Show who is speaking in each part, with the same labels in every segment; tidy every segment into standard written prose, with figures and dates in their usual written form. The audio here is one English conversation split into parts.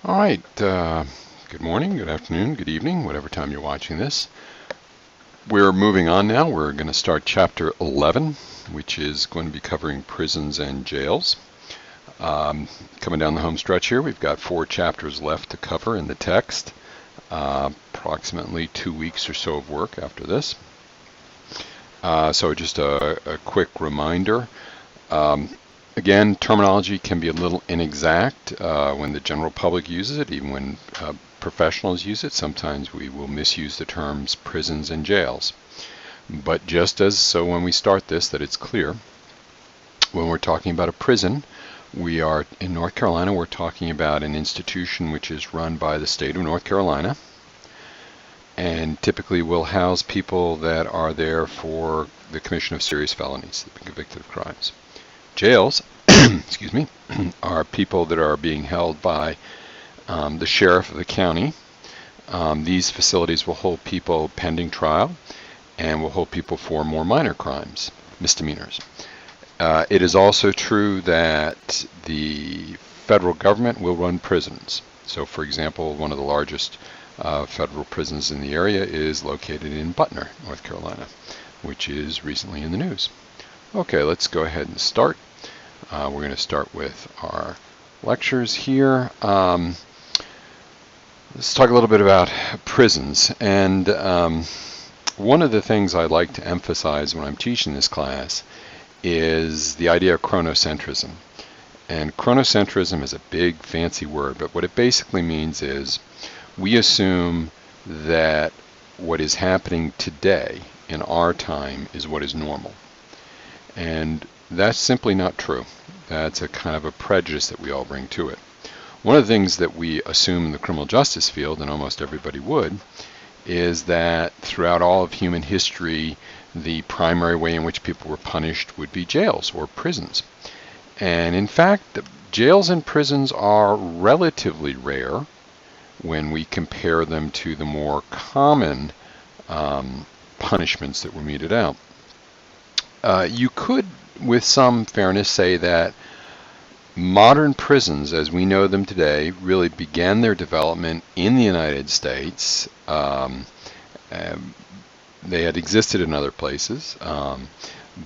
Speaker 1: All right, good morning, good afternoon, good evening, whatever time you're watching this. We're moving on now. We're going to start chapter 11, which is going to be covering prisons and jails. Coming down the home stretch here, we've got 4 chapters left to cover in the text, approximately 2 weeks or so of work after this. So just a quick reminder. Again, terminology can be a little inexact when the general public uses it, even when professionals use it. Sometimes we will misuse the terms prisons and jails. But just as so when we start this, that it's clear, when we're talking about a prison, we are in North Carolina, we're talking about an institution which is run by the state of North Carolina, and typically will house people that are there for the commission of serious felonies, they've been convicted of crimes. Jails, excuse me, are people that are being held by the sheriff of the county. These facilities will hold people pending trial and will hold people for more minor crimes, misdemeanors. It is also true that the federal government will run prisons. So, for example, one of the largest federal prisons in the area is located in Butner, North Carolina, which is recently in the news. Okay, let's go ahead and start. We're going to start with our lectures here. Let's talk a little bit about prisons. And one of the things I like to emphasize when I'm teaching this class is the idea of chronocentrism. And chronocentrism is a big fancy word, but what it basically means is we assume that what is happening today in our time is what is normal. And that's simply not true. That's a kind of a prejudice that we all bring to it. One of the things that we assume in the criminal justice field, and almost everybody would, is that throughout all of human history, the primary way in which people were punished would be jails or prisons. And in fact, jails and prisons are relatively rare when we compare them to the more common punishments that were meted out. You could, with some fairness, say that modern prisons, as we know them today, really began their development in the United States. They had existed in other places,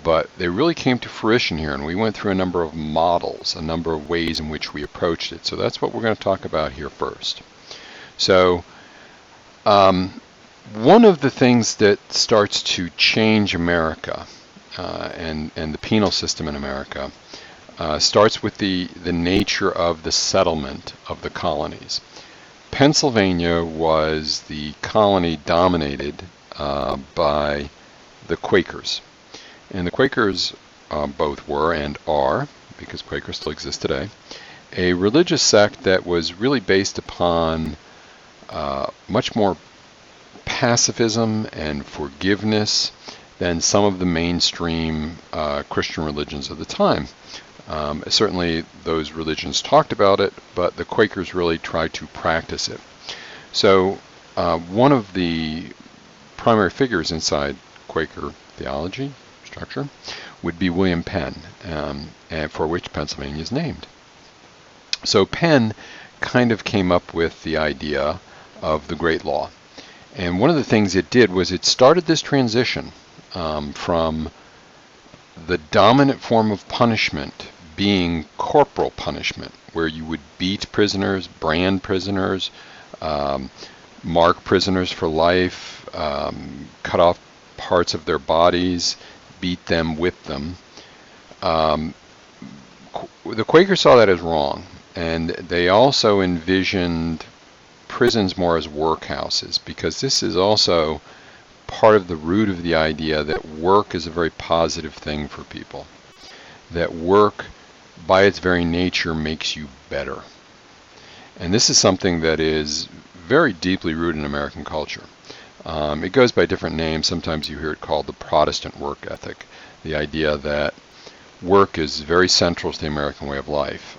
Speaker 1: but they really came to fruition here, and we went through a number of models, a number of ways in which we approached it. So that's what we're going to talk about here first. So one of the things that starts to change America and the penal system in America starts with the nature of the settlement of the colonies. Pennsylvania was the colony dominated by the Quakers. And the Quakers both were and are, because Quakers still exist today, a religious sect that was really based upon much more pacifism and forgiveness than some of the mainstream Christian religions of the time. Certainly those religions talked about it, but the Quakers really tried to practice it. So one of the primary figures inside Quaker theology structure would be William Penn, and for which Pennsylvania is named. So Penn kind of came up with the idea of the Great Law. And one of the things it did was it started this transition from the dominant form of punishment being corporal punishment, where you would beat prisoners, brand prisoners, mark prisoners for life, cut off parts of their bodies, beat them, whip them. The Quakers saw that as wrong, and they also envisioned prisons more as workhouses, because this is also part of the root of the idea that work is a very positive thing for people, that work by its very nature makes you better. And this is something that is very deeply rooted in American culture. It goes by different names. Sometimes you hear it called the Protestant work ethic, the idea that work is very central to the American way of life.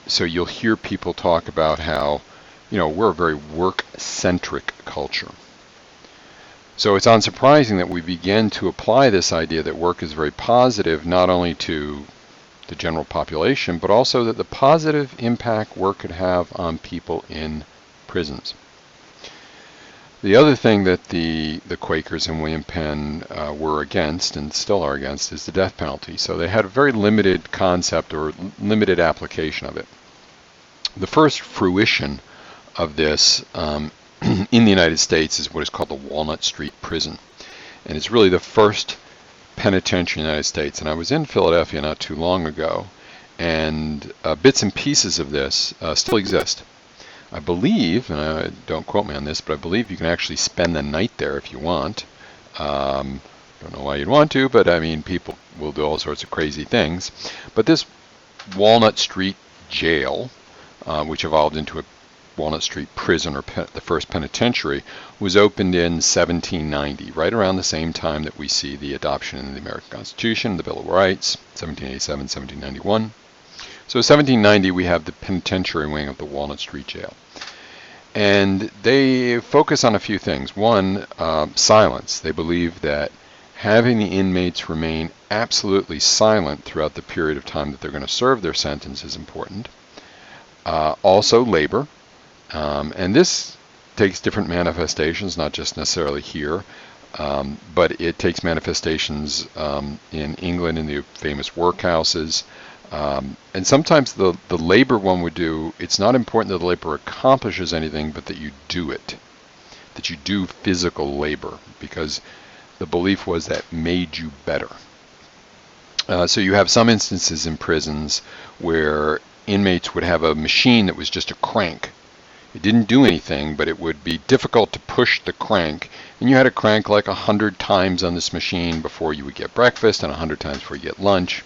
Speaker 1: So you'll hear people talk about how, we're a very work-centric culture. So it's unsurprising that we begin to apply this idea that work is very positive, not only to the general population, but also that the positive impact work could have on people in prisons. The other thing that the Quakers and William Penn were against, and still are against, is the death penalty. So they had a very limited concept or limited application of it. The first fruition of this in the United States is what is called the Walnut Street Prison. And it's really the first penitentiary in the United States. And I was in Philadelphia not too long ago, and bits and pieces of this still exist. I believe, and don't quote me on this, but I believe you can actually spend the night there if you want. Don't know why you'd want to, but I mean, people will do all sorts of crazy things. But this Walnut Street Jail, which evolved into a Walnut Street Prison, or the first penitentiary, was opened in 1790, right around the same time that we see the adoption of the American Constitution, the Bill of Rights, 1787, 1791. So 1790, we have the penitentiary wing of the Walnut Street Jail. And they focus on a few things. One, silence. They believe that having the inmates remain absolutely silent throughout the period of time that they're going to serve their sentence is important. Also, labor. And this takes different manifestations, not just necessarily here, but it takes manifestations in England in the famous workhouses. And sometimes the labor one would do, it's not important that the labor accomplishes anything, but that you do it, that you do physical labor, because the belief was that made you better. So you have some instances in prisons where inmates would have a machine that was just a crank. It didn't do anything, but it would be difficult to push the crank, and you had to crank like 100 times on this machine before you would get breakfast and 100 times before you get lunch.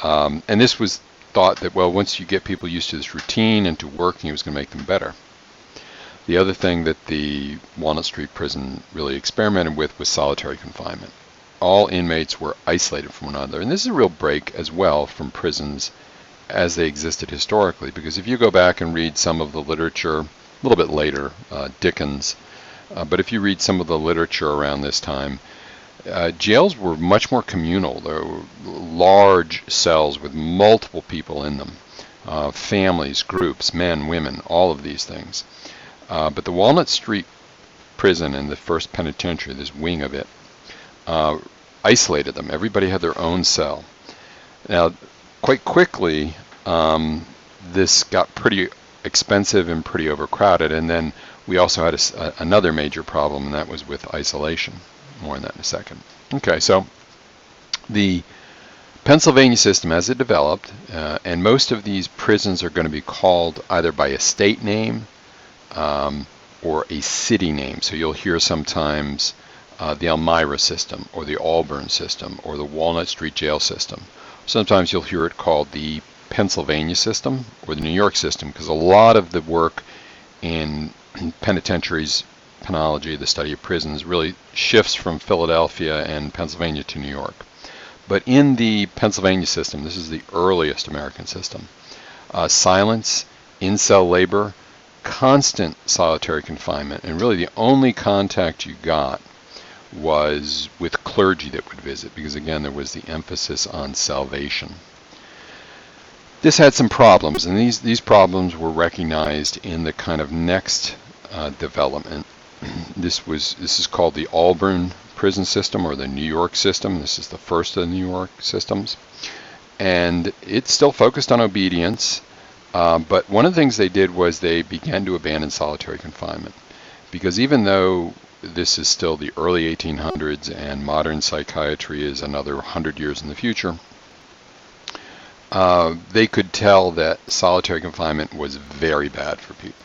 Speaker 1: And this was thought that, well, once you get people used to this routine and to working, it was going to make them better. The other thing that the Walnut Street Prison really experimented with was solitary confinement. All inmates were isolated from one another, and this is a real break as well from prisons as they existed historically, because if you go back and read some of the literature, a little bit later, Dickens, but if you read some of the literature around this time, jails were much more communal. There were large cells with multiple people in them, families, groups, men, women, all of these things. But the Walnut Street Prison and the first penitentiary, this wing of it, isolated them. Everybody had their own cell. Now, quite quickly, this got pretty expensive and pretty overcrowded, and then we also had another major problem, and that was with isolation. More on that in a second. Okay, so the Pennsylvania system as it developed, and most of these prisons are going to be called either by a state name or a city name. So you'll hear sometimes the Elmira system, or the Auburn system, or the Walnut Street Jail system. Sometimes you'll hear it called the Pennsylvania system or the New York system, because a lot of the work in penitentiaries, penology, the study of prisons, really shifts from Philadelphia and Pennsylvania to New York. But in the Pennsylvania system, this is the earliest American system, silence, in-cell labor, constant solitary confinement, and really the only contact you got was with clergy that would visit, because again there was the emphasis on salvation. This had some problems, and these problems were recognized in the kind of next development. This is called the Auburn prison system, or the New York system. This is the first of the New York systems, and it still focused on obedience, but one of the things they did was they began to abandon solitary confinement, because even though this is still the early 1800s and modern psychiatry is another 100 years in the future, they could tell that solitary confinement was very bad for people.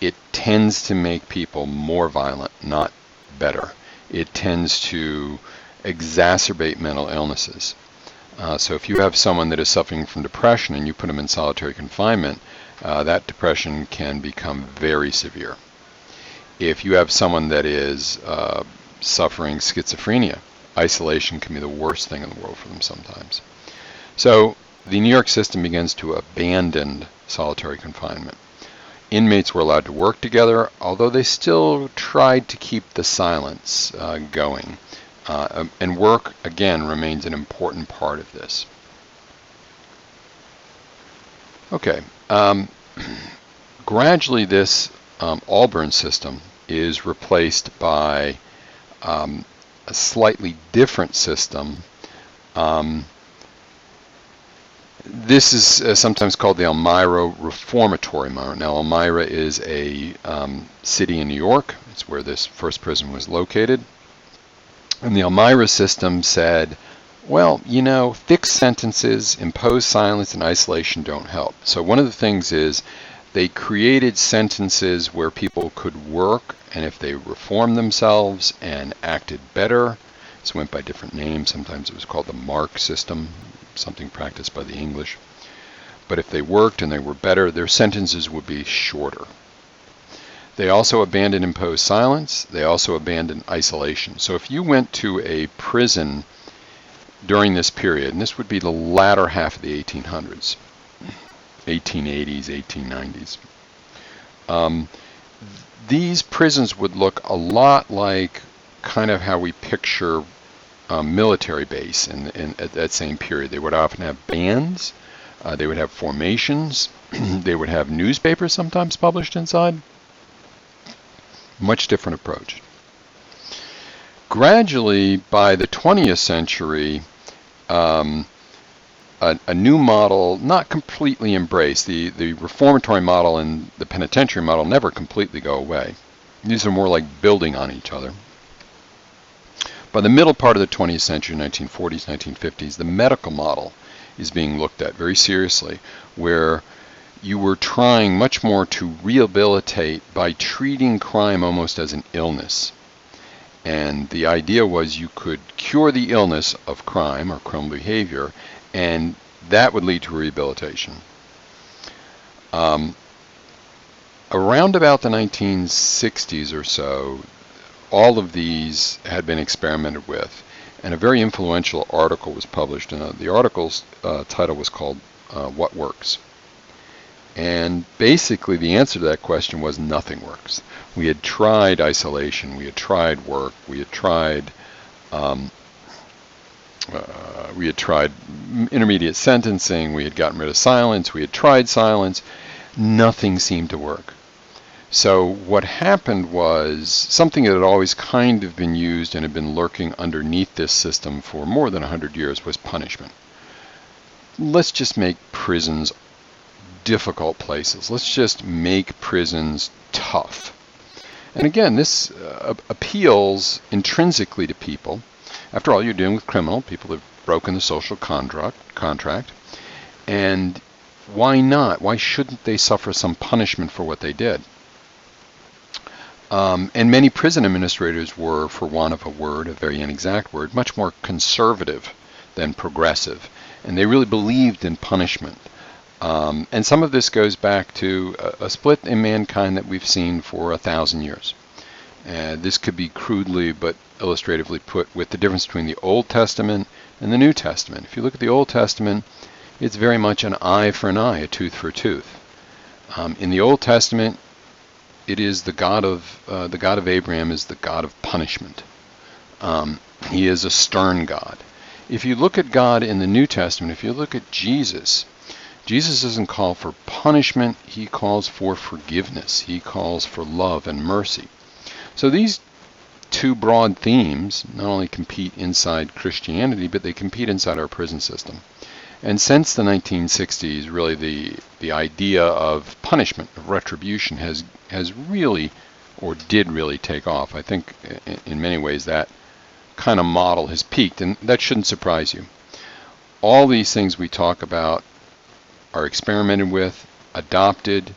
Speaker 1: It tends to make people more violent, not better. It tends to exacerbate mental illnesses. So if you have someone that is suffering from depression and you put them in solitary confinement, that depression can become very severe. If you have someone that is suffering schizophrenia, isolation can be the worst thing in the world for them sometimes. So the New York system begins to abandon solitary confinement. Inmates were allowed to work together, although they still tried to keep the silence going. And work, again, remains an important part of this. Okay. Gradually, this Auburn system is replaced by a slightly different system. This is sometimes called the Elmira Reformatory model. Now, Elmira is a city in New York. It's where this first prison was located. And the Elmira system said, well, you know, fixed sentences, imposed silence, and isolation don't help. So one of the things is they created sentences where people could work, and if they reformed themselves and acted better, this went by different names. Sometimes it was called the Mark system, something practiced by the English. But if they worked and they were better, their sentences would be shorter. They also abandoned imposed silence. They also abandoned isolation. So if you went to a prison during this period, and this would be the latter half of the 1800s, 1880s, 1890s, these prisons would look a lot like kind of how we picture military base at that same period. They would often have bands, they would have formations, they would have newspapers sometimes published inside. Much different approach. Gradually, by the 20th century, a new model, not completely embraced. The reformatory model and the penitentiary model never completely go away. These are more like building on each other. By the middle part of the 20th century, 1940s, 1950s, the medical model is being looked at very seriously, where you were trying much more to rehabilitate by treating crime almost as an illness. And the idea was you could cure the illness of crime or criminal behavior, and that would lead to rehabilitation. Around about the 1960s or so, all of these had been experimented with, and a very influential article was published. And the article's title was called What Works? And basically the answer to that question was nothing works. We had tried isolation, we had tried work, we had tried intermediate sentencing, we had gotten rid of silence, we had tried silence. Nothing seemed to work. So what happened was something that had always kind of been used and had been lurking underneath this system for more than 100 years was punishment. Let's just make prisons difficult places. Let's just make prisons tough. And again, this appeals intrinsically to people. After all, you're dealing with criminal people that have broken the social contract. And why not? Why shouldn't they suffer some punishment for what they did? And many prison administrators were, for want of a word, a very inexact word, much more conservative than progressive. And they really believed in punishment. And some of this goes back to a split in mankind that we've seen for 1,000 years. This could be crudely but illustratively put with the difference between the Old Testament and the New Testament. If you look at the Old Testament, it's very much an eye for an eye, a tooth for a tooth. In the Old Testament, it is the God of Abraham is the God of punishment. He is a stern God. If you look at God in the New Testament, if you look at Jesus doesn't call for punishment, he calls for forgiveness. He calls for love and mercy. So these two broad themes not only compete inside Christianity, but they compete inside our prison system. And since the 1960s, really the idea of punishment, of retribution, has really, or did really take off. I think in many ways that kind of model has peaked, and that shouldn't surprise you. All these things we talk about are experimented with, adopted,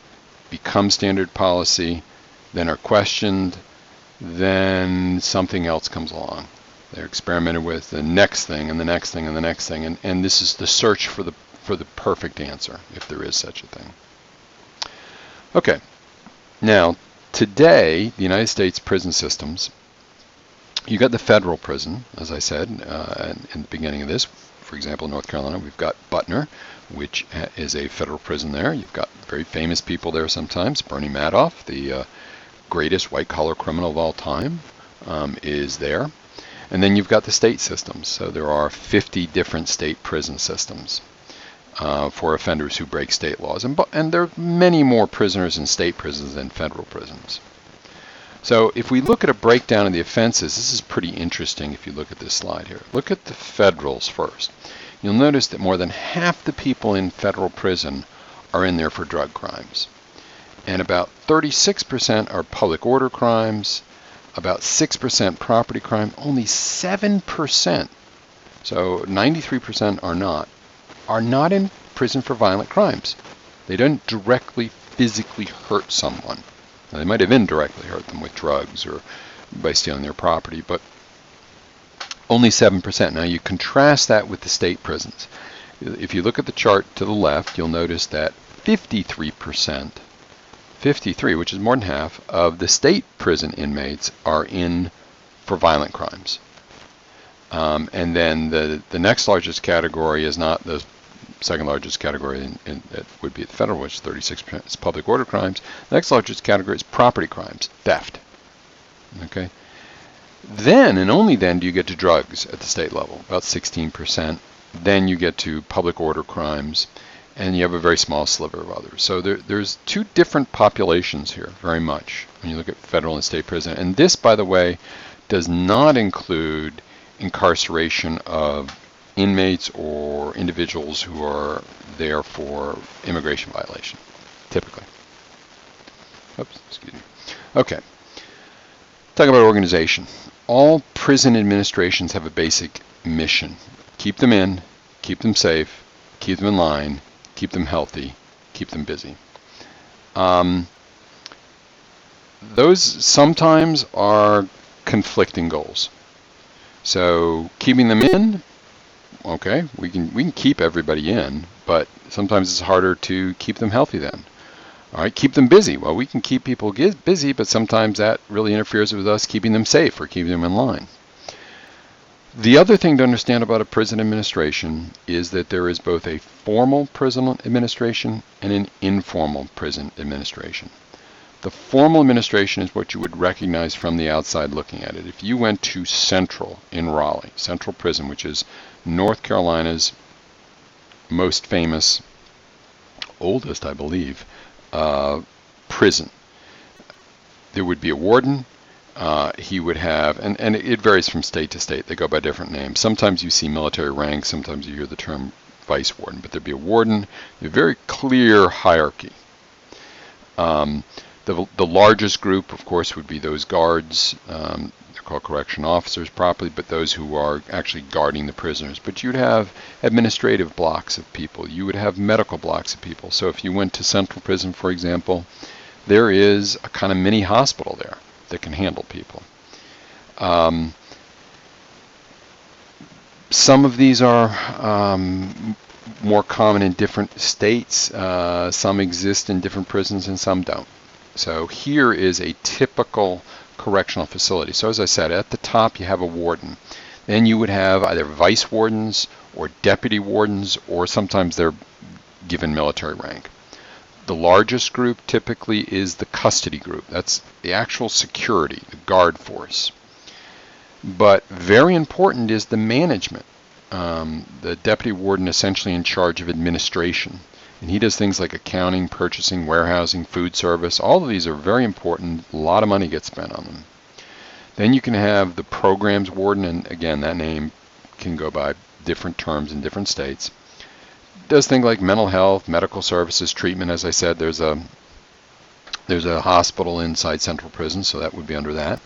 Speaker 1: become standard policy, then are questioned, then something else comes along. They're experimented with the next thing and the next thing and the next thing, and this is the search for the perfect answer, if there is such a thing. Okay, now today the United States prison systems, you got the federal prison, as I said in the beginning of this. For example, in North Carolina, we've got Butner, which is a federal prison there. You've got very famous people there sometimes. Bernie Madoff, the greatest white-collar criminal of all time, is there. And then you've got the state systems. So there are 50 different state prison systems. for offenders who break state laws. And there are many more prisoners in state prisons than federal prisons. So if we look at a breakdown of the offenses, this is pretty interesting if you look at this slide here. Look at the federals first. You'll notice that more than half the people in federal prison are in there for drug crimes. And about 36% are public order crimes, about 6% property crime, only 7%, so 93% are not in prison for violent crimes. They don't directly physically hurt someone. Now, they might have indirectly hurt them with drugs or by stealing their property, but only 7%. Now you contrast that with the state prisons. If you look at the chart to the left, you'll notice that 53%, 53, which is more than half, of the state prison inmates are in for violent crimes. And then the next largest category is not the second largest category that would be the federal, which is 36%, is public order crimes. The next largest category is property crimes, theft. Okay. Then and only then do you get to drugs at the state level, about 16%. Then you get to public order crimes, and you have a very small sliver of others. So there's two different populations here, very much, when you look at federal and state prison. And this, by the way, does not include incarceration of inmates or individuals who are there for immigration violation, typically. Oops, excuse me. Okay. Talk about organization. All prison administrations have a basic mission. Keep them in, keep them safe, keep them in line, keep them healthy, keep them busy. Those sometimes are conflicting goals. So keeping them in, okay, we can keep everybody in, but sometimes it's harder to keep them healthy then. All right, keep them busy. Well, we can keep people busy, but sometimes that really interferes with us keeping them safe or keeping them in line. The other thing to understand about a prison administration is that there is both a formal prison administration and an informal prison administration. The formal administration is what you would recognize from the outside looking at it. If you went to Central in Raleigh, Central Prison, which is North Carolina's most famous, oldest, I believe, prison, there would be a warden. He would have, and it varies from state to state. They go by different names. Sometimes you see military ranks. Sometimes you hear the term vice warden. But there'd be a warden, a very clear hierarchy. The largest group, of course, would be those guards. They're called correction officers properly, but those who are actually guarding the prisoners. But you'd have administrative blocks of people. You would have medical blocks of people. So if you went to Central Prison, for example, there is a kind of mini hospital there that can handle people. Some of these are more common in different states. Some exist in different prisons and some don't. So here is a typical correctional facility. So as I said, at the top you have a warden. Then you would have either vice wardens or deputy wardens, or sometimes they're given military rank. The largest group typically is the custody group. That's the actual security, the guard force. But very important is the management. The deputy warden essentially in charge of administration. And he does things like accounting, purchasing, warehousing, food service. All of these are very important. A lot of money gets spent on them. Then you can have the programs warden, and again, that name can go by different terms in different states. Does things like mental health, medical services, treatment. As I said, there's a hospital inside Central Prison, so that would be under that.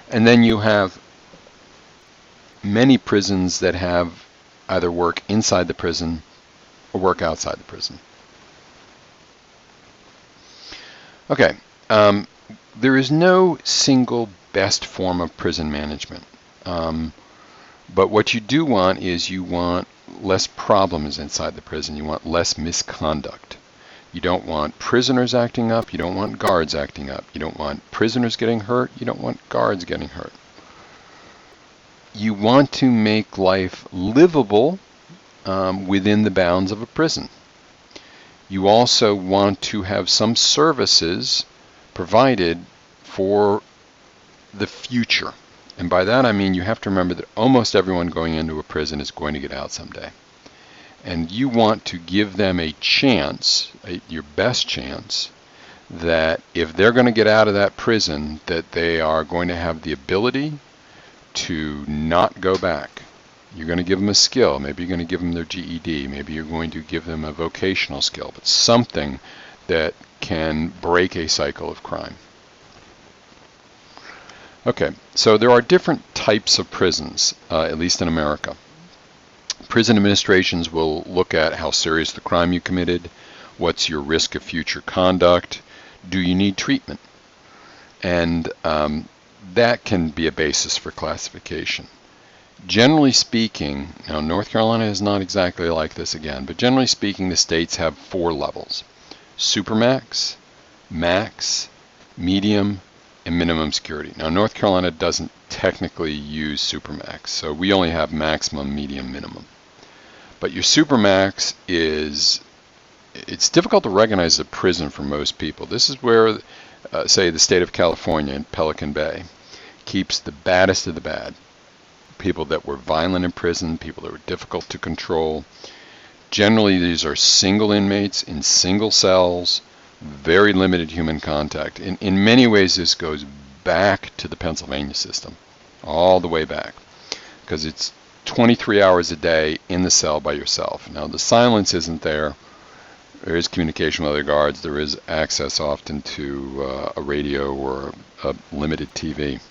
Speaker 1: And then you have many prisons that have either work inside the prison or work outside the prison. Okay, there is no single best form of prison management. But what you do want is you want less problems inside the prison. You want less misconduct. You don't want prisoners acting up. You don't want guards acting up. You don't want prisoners getting hurt. You don't want guards getting hurt. You want to make life livable within the bounds of a prison. You also want to have some services provided for the future. And by that I mean you have to remember that almost everyone going into a prison is going to get out someday. And you want to give them a chance, your best chance, that if they're going to get out of that prison, that they are going to have the ability to not go back. You're going to give them a skill. Maybe you're going to give them their GED. Maybe you're going to give them a vocational skill, but something that can break a cycle of crime. Okay, so there are different types of prisons, at least in America. Prison administrations will look at how serious the crime you committed, what's your risk of future conduct, do you need treatment? And that can be a basis for classification. Generally speaking, now North Carolina is not exactly like this again, but generally speaking the states have 4 levels: supermax, max, medium, and minimum security. Now North Carolina doesn't technically use supermax, so we only have maximum, medium, minimum. But your supermax it's difficult to recognize as a prison for most people. This is where, say, the state of California in Pelican Bay keeps the baddest of the bad. People that were violent in prison, people that were difficult to control. Generally, these are single inmates in single cells, very limited human contact. In many ways, this goes back to the Pennsylvania system, all the way back, because it's 23 hours a day in the cell by yourself. Now, the silence isn't there. There is communication with other guards. There is access often to a radio or a limited TV.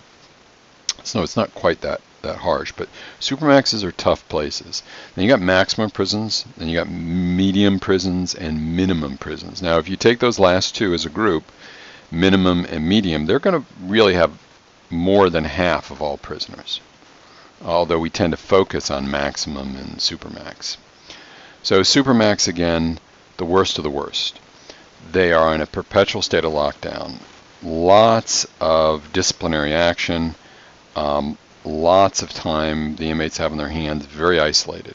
Speaker 1: So it's not quite that harsh, but supermaxes are tough places. Then you got maximum prisons, then you got medium prisons and minimum prisons. Now if you take those last two as a group, minimum and medium, they're going to really have more than half of all prisoners, although we tend to focus on maximum and supermax. So supermax, again, the worst of the worst. They are in a perpetual state of lockdown. Lots of disciplinary action. Lots of time the inmates have on their hands, very isolated.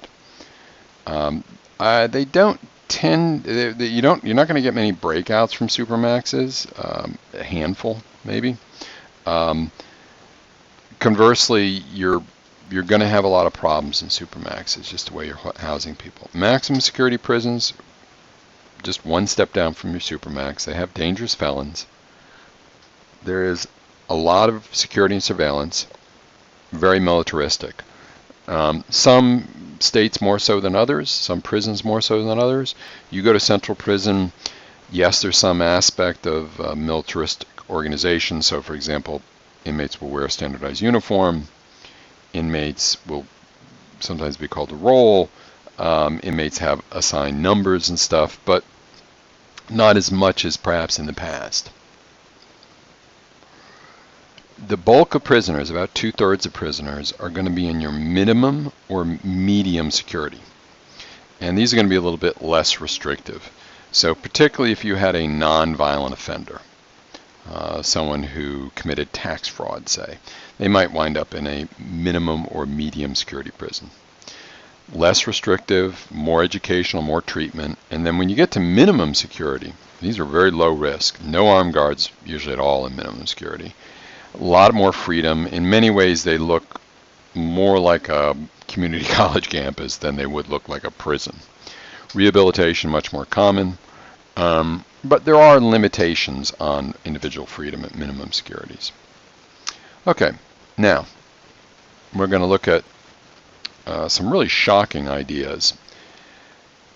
Speaker 1: They don't tend, you're not going to get many breakouts from supermaxes, a handful maybe. Conversely, you're going to have a lot of problems in supermaxes, just the way you're housing people. Maximum security prisons, just one step down from your supermax. They have dangerous felons. There is a lot of security and surveillance, very militaristic. Some states more so than others, some prisons more so than others. You go to central prison, yes, there's some aspect of militaristic organization. So, for example, inmates will wear a standardized uniform. Inmates will sometimes be called to roll. Inmates have assigned numbers and stuff, but not as much as perhaps in the past. The bulk of prisoners, about 2/3 of prisoners, are going to be in your minimum or medium security. And these are going to be a little bit less restrictive. So particularly if you had a non-violent offender, someone who committed tax fraud, say, they might wind up in a minimum or medium security prison. Less restrictive, more educational, more treatment. And then when you get to minimum security, these are very low risk. No armed guards usually at all in minimum security. A lot more freedom. In many ways, they look more like a community college campus than they would look like a prison. Rehabilitation, much more common. But there are limitations on individual freedom at minimum securities. Okay, now we're going to look at some really shocking ideas.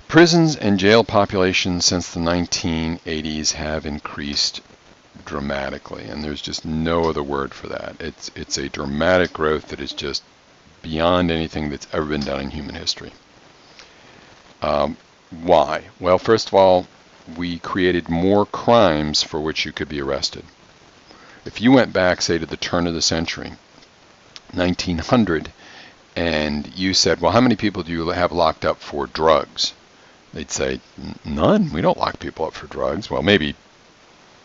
Speaker 1: Prisons and jail populations since the 1980s have increased dramatically, and there's just no other word for that. It's a dramatic growth that is just beyond anything that's ever been done in human history. Why? Well, first of all, we created more crimes for which you could be arrested. If you went back, say, to the turn of the century, 1900, and you said, well, how many people do you have locked up for drugs? They'd say, none. We don't lock people up for drugs. Well, maybe,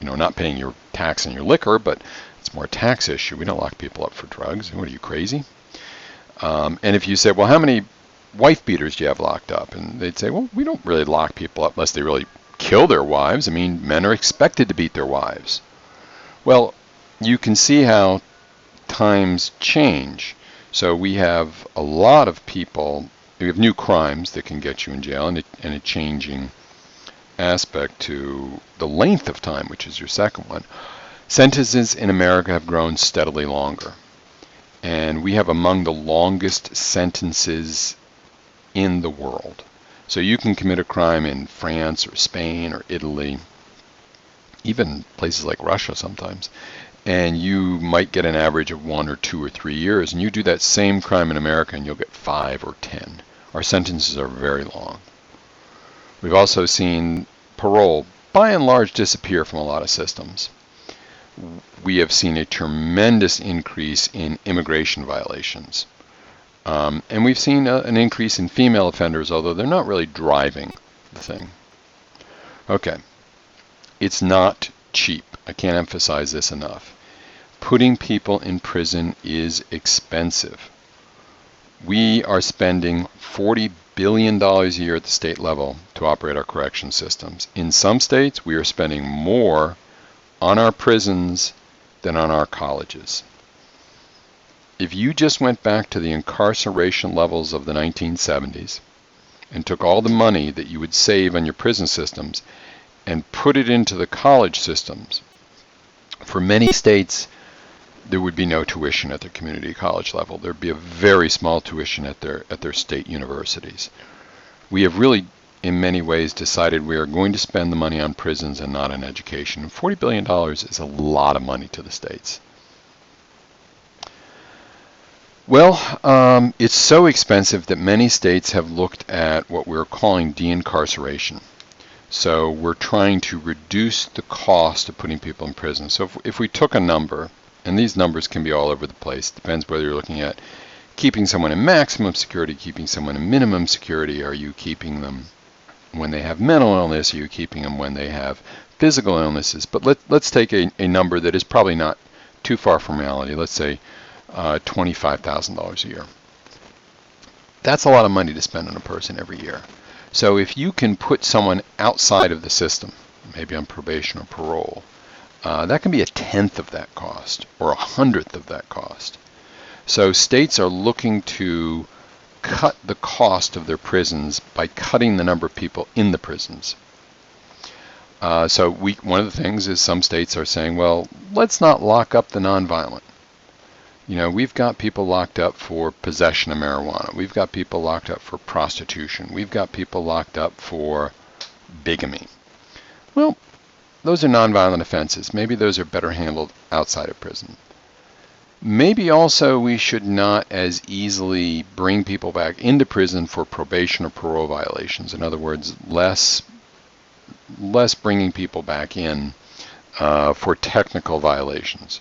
Speaker 1: not paying your tax on your liquor, but it's more a tax issue. We don't lock people up for drugs. What, are you crazy? And if you said, well, how many wife beaters do you have locked up? And they'd say, well, we don't really lock people up unless they really kill their wives. I mean, men are expected to beat their wives. Well, you can see how times change. So we have a lot of people we have new crimes that can get you in jail, and a changing aspect to the length of time, which is your second one. Sentences in America have grown steadily longer, and we have among the longest sentences in the world. So you can commit a crime in France or Spain or Italy, even places like Russia sometimes, and you might get an average of 1 or 2 or 3 years, and you do that same crime in America and you'll get 5 or 10. Our sentences are very long. We've also seen parole, by and large, disappear from a lot of systems. We have seen a tremendous increase in immigration violations. And we've seen an increase in female offenders, although they're not really driving the thing. Okay, it's not cheap. I can't emphasize this enough. Putting people in prison is expensive. We are spending $40 billion a year at the state level to operate our correction systems. In some states, we are spending more on our prisons than on our colleges. If you just went back to the incarceration levels of the 1970s and took all the money that you would save on your prison systems and put it into the college systems, for many states, there would be no tuition at their community college level. There would be a very small tuition at their state universities. We have really, in many ways, decided we are going to spend the money on prisons and not on education. And $40 billion is a lot of money to the states. Well, it's so expensive that many states have looked at what we're calling de-incarceration. So we're trying to reduce the cost of putting people in prison. So if we took a number, and these numbers can be all over the place, depends whether you're looking at keeping someone in maximum security, keeping someone in minimum security, are you keeping them when they have mental illness, are you keeping them when they have physical illnesses? But let's take a number that is probably not too far from reality. Let's say $25,000 a year. That's a lot of money to spend on a person every year. So if you can put someone outside of the system, maybe on probation or parole, that can be 1/10 of that cost or 100th of that cost. So states are looking to cut the cost of their prisons by cutting the number of people in the prisons. So one of the things is some states are saying, well, let's not lock up the nonviolent. You know, we've got people locked up for possession of marijuana. We've got people locked up for prostitution. We've got people locked up for bigamy. Well, those are nonviolent offenses. Maybe those are better handled outside of prison. Maybe also we should not as easily bring people back into prison for probation or parole violations. In other words, less bringing people back in for technical violations.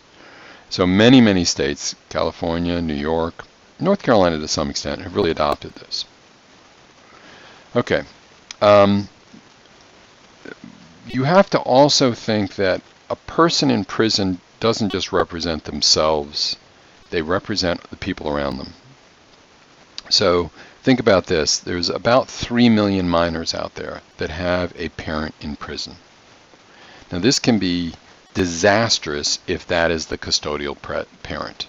Speaker 1: So many states, California, New York, North Carolina to some extent, have really adopted this. Okay. You have to also think that a person in prison doesn't just represent themselves, they represent the people around them. So think about this. There's about 3 million minors out there that have a parent in prison. Now this can be disastrous if that is the custodial parent,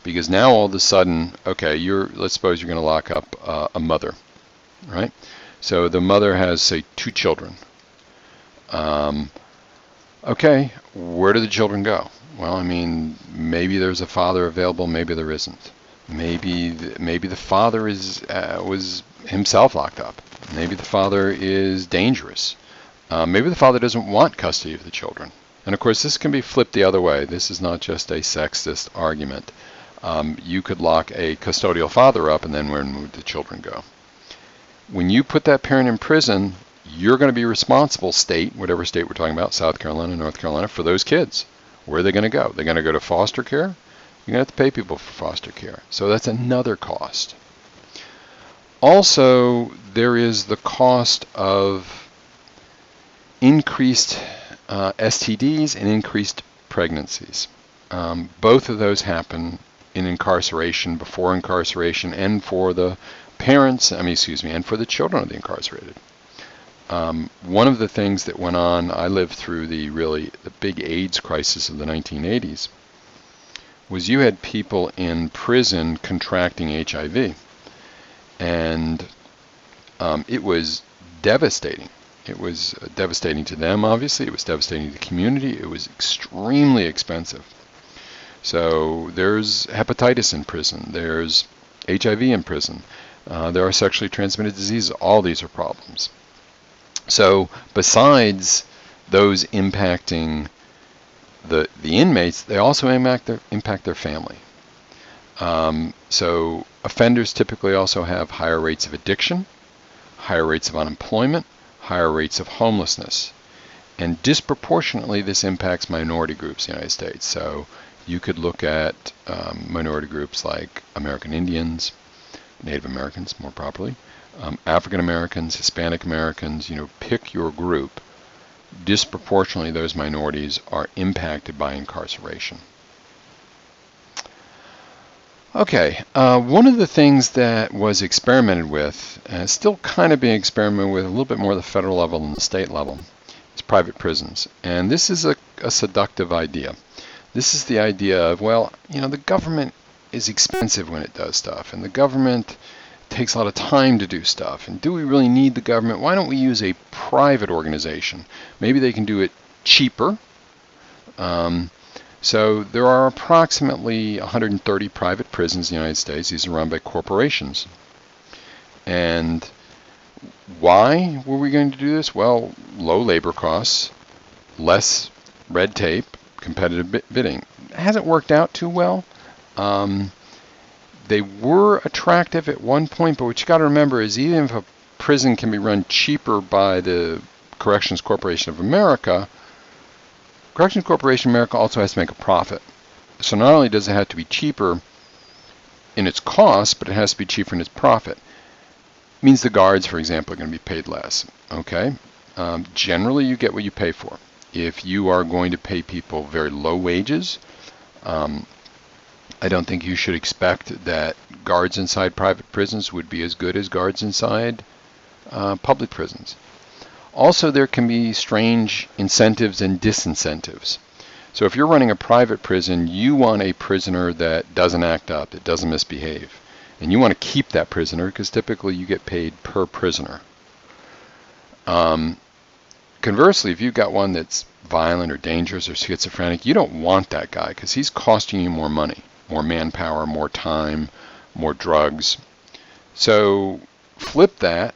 Speaker 1: because now all of a sudden, okay, let's suppose you're going to lock up a mother, right? So the mother has, say, 2 children. Okay, where do the children go? Well, I mean, maybe there's a father available, maybe there isn't. Maybe the father was himself locked up. Maybe the father is dangerous. Maybe the father doesn't want custody of the children. And of course, this can be flipped the other way. This is not just a sexist argument. You could lock a custodial father up, and then where would the children go? When you put that parent in prison, you're going to be responsible, state, whatever state we're talking about, South Carolina, North Carolina, for those kids. Where are they going to go? They're going to go to foster care? You're going to have to pay people for foster care. So that's another cost. Also, there is the cost of increased STDs and increased pregnancies. Both of those happen in incarceration, before incarceration, and for the parents, and for the children of the incarcerated. One of the things that went on, I lived through the big AIDS crisis of the 1980s, was you had people in prison contracting HIV. And it was devastating. It was devastating to them, obviously. It was devastating to the community. It was extremely expensive. So there's hepatitis in prison. There's HIV in prison. There are sexually transmitted diseases. All these are problems. So besides those impacting the inmates, they also impact their family. So offenders typically also have higher rates of addiction, higher rates of unemployment, higher rates of homelessness. And disproportionately, this impacts minority groups in the United States. So you could look at minority groups like American Indians, Native Americans more properly, African Americans, Hispanic Americans, pick your group. Disproportionately, those minorities are impacted by incarceration. Okay, one of the things that was experimented with, and still kind of being experimented with a little bit more at the federal level than the state level, is private prisons. And this is a seductive idea. This is the idea of, well, the government is expensive when it does stuff, and the government takes a lot of time to do stuff. And do we really need the government? Why don't we use a private organization? Maybe they can do it cheaper. So there are approximately 130 private prisons in the United States. These are run by corporations. And why were we going to do this? Well, low labor costs, less red tape, competitive bidding. It hasn't worked out too well. They were attractive at one point, but what you got to remember is even if a prison can be run cheaper by the Corrections Corporation of America, Corrections Corporation of America also has to make a profit. So not only does it have to be cheaper in its cost, but it has to be cheaper in its profit. It means the guards, for example, are going to be paid less. Okay? Generally, you get what you pay for. If you are going to pay people very low wages, I don't think you should expect that guards inside private prisons would be as good as guards inside public prisons. Also, there can be strange incentives and disincentives. So if you're running a private prison, you want a prisoner that doesn't act up, that doesn't misbehave. And you want to keep that prisoner because typically you get paid per prisoner. Conversely, if you've got one that's violent or dangerous or schizophrenic, you don't want that guy because he's costing you more money, more manpower, more time, more drugs. So flip that.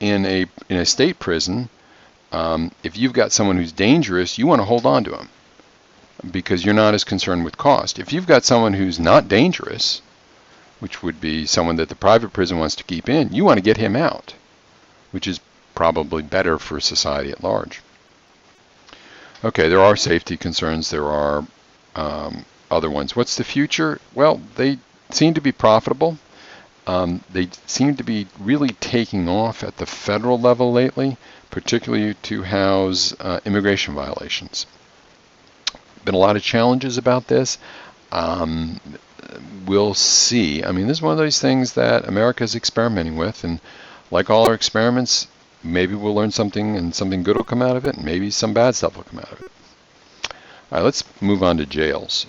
Speaker 1: In a state prison, if you've got someone who's dangerous, you want to hold on to him because you're not as concerned with cost. If you've got someone who's not dangerous, which would be someone that the private prison wants to keep in, you want to get him out, which is probably better for society at large. Okay, there are safety concerns. There are other ones. What's the future? Well, they seem to be profitable. They seem to be really taking off at the federal level lately, particularly to house immigration violations. Been a lot of challenges about this. We'll see. I mean, this is one of those things that America is experimenting with, and like all our experiments, maybe we'll learn something and something good will come out of it, and maybe some bad stuff will come out of it. All right, let's move on to jails.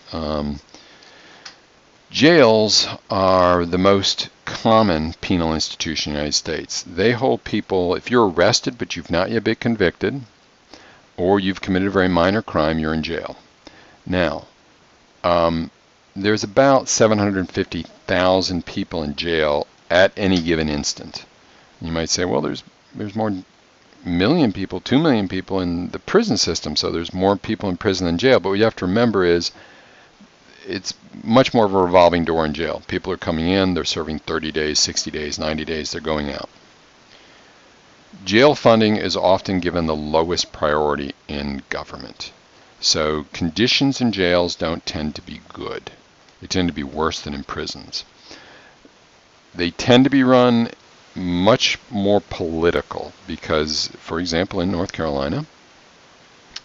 Speaker 1: Jails are the most common penal institution in the United States. They hold people, if you're arrested but you've not yet been convicted, or you've committed a very minor crime, you're in jail. Now, there's about 750,000 people in jail at any given instant. You might say, well, there's more million people, 2 million people in the prison system, so there's more people in prison than jail. But what you have to remember is it's much more of a revolving door in jail. People are coming in, they're serving 30 days, 60 days, 90 days, they're going out. Jail funding is often given the lowest priority in government. So conditions in jails don't tend to be good. They tend to be worse than in prisons. They tend to be run much more political because, for example, in North Carolina,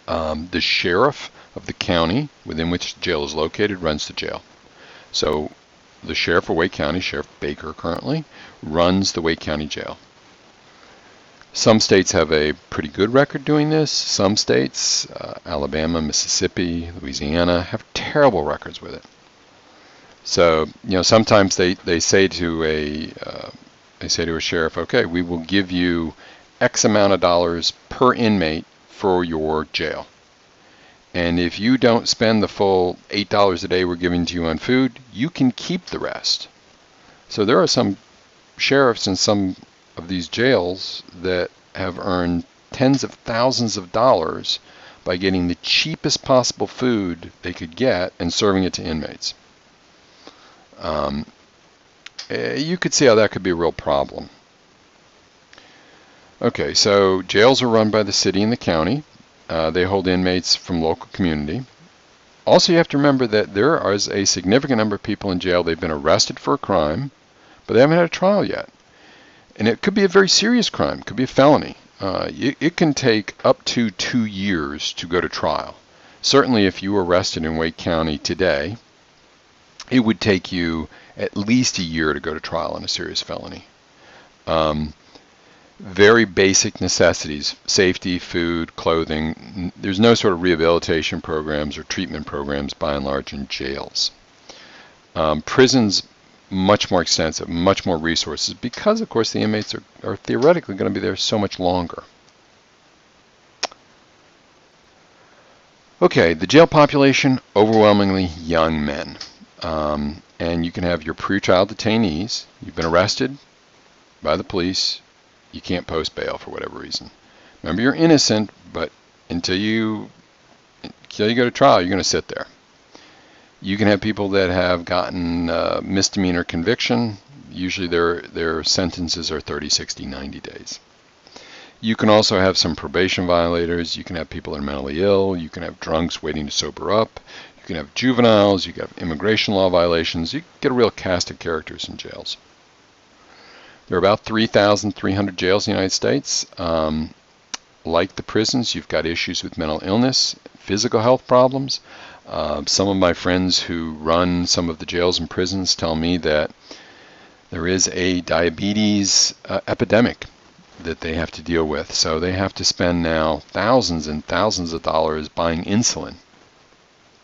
Speaker 1: the sheriff of the county within which the jail is located runs the jail. So the sheriff of Wake County, Sheriff Baker currently, runs the Wake County Jail. Some states have a pretty good record doing this. Some states, Alabama, Mississippi, Louisiana, have terrible records with it. So, sometimes they say to a sheriff, okay, we will give you X amount of dollars per inmate for your jail. And if you don't spend the full $8 a day we're giving to you on food, you can keep the rest. So there are some sheriffs in some of these jails that have earned tens of thousands of dollars by getting the cheapest possible food they could get and serving it to inmates. You could see how that could be a real problem. Okay, so jails are run by the city and the county. They hold inmates from local community. Also, you have to remember that there is a significant number of people in jail. They've been arrested for a crime, but they haven't had a trial yet. And it could be a very serious crime. It could be a felony. It can take up to 2 years to go to trial. Certainly, if you were arrested in Wake County today, it would take you at least a year to go to trial on a serious felony. Very basic necessities, safety, food, clothing. There's no sort of rehabilitation programs or treatment programs by and large in jails. Prisons, much more extensive, much more resources, because of course the inmates are theoretically going to be there so much longer. Okay, the jail population, overwhelmingly young men. And you can have your pre-trial detainees. You've been arrested by the police. You can't post bail for whatever reason. Remember, you're innocent, but until you go to trial, you're going to sit there. You can have people that have gotten misdemeanor conviction. Usually their sentences are 30, 60, 90 days. You can also have some probation violators. You can have people that are mentally ill. You can have drunks waiting to sober up. You can have juveniles. You can have immigration law violations. You get a real cast of characters in jails. There are about 3,300 jails in the United States. Like the prisons, you've got issues with mental illness, physical health problems. Some of my friends who run some of the jails and prisons tell me that there is a diabetes epidemic that they have to deal with. So they have to spend now thousands and thousands of dollars buying insulin.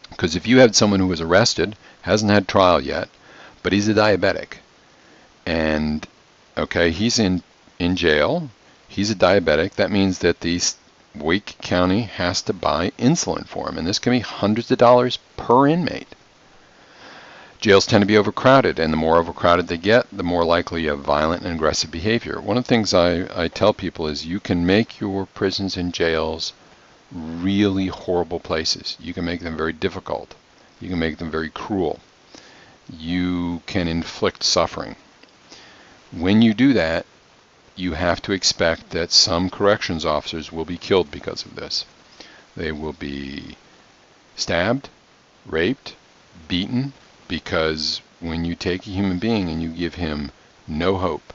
Speaker 1: Because if you had someone who was arrested, hasn't had trial yet, but he's a diabetic, and okay, he's in jail, he's a diabetic, that means that the Wake County has to buy insulin for him, and this can be hundreds of dollars per inmate. Jails tend to be overcrowded, and the more overcrowded they get, the more likely you have violent and aggressive behavior. One of the things I tell people is you can make your prisons and jails really horrible places. You can make them very difficult. You can make them very cruel. You can inflict suffering. When you do that, you have to expect that some corrections officers will be killed because of this. They will be stabbed, raped, beaten, because when you take a human being and you give him no hope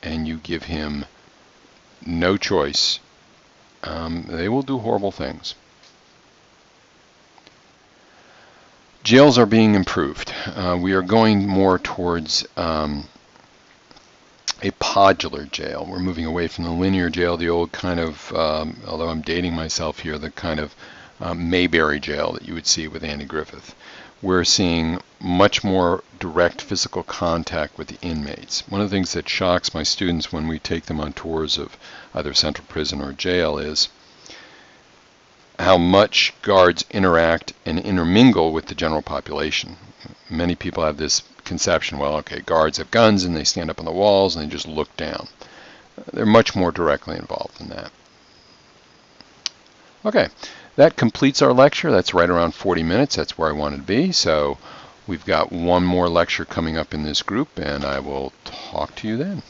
Speaker 1: and you give him no choice, they will do horrible things. Jails are being improved. We are going more towards a podular jail. We're moving away from the linear jail, the old kind of, although I'm dating myself here, the kind of Mayberry jail that you would see with Andy Griffith. We're seeing much more direct physical contact with the inmates. One of the things that shocks my students when we take them on tours of either central prison or jail is how much guards interact and intermingle with the general population. Many people have this conception, well, okay, guards have guns and they stand up on the walls and they just look down. They're much more directly involved than that. Okay, that completes our lecture. That's right around 40 minutes. That's where I wanted to be. So we've got one more lecture coming up in this group, and I will talk to you then.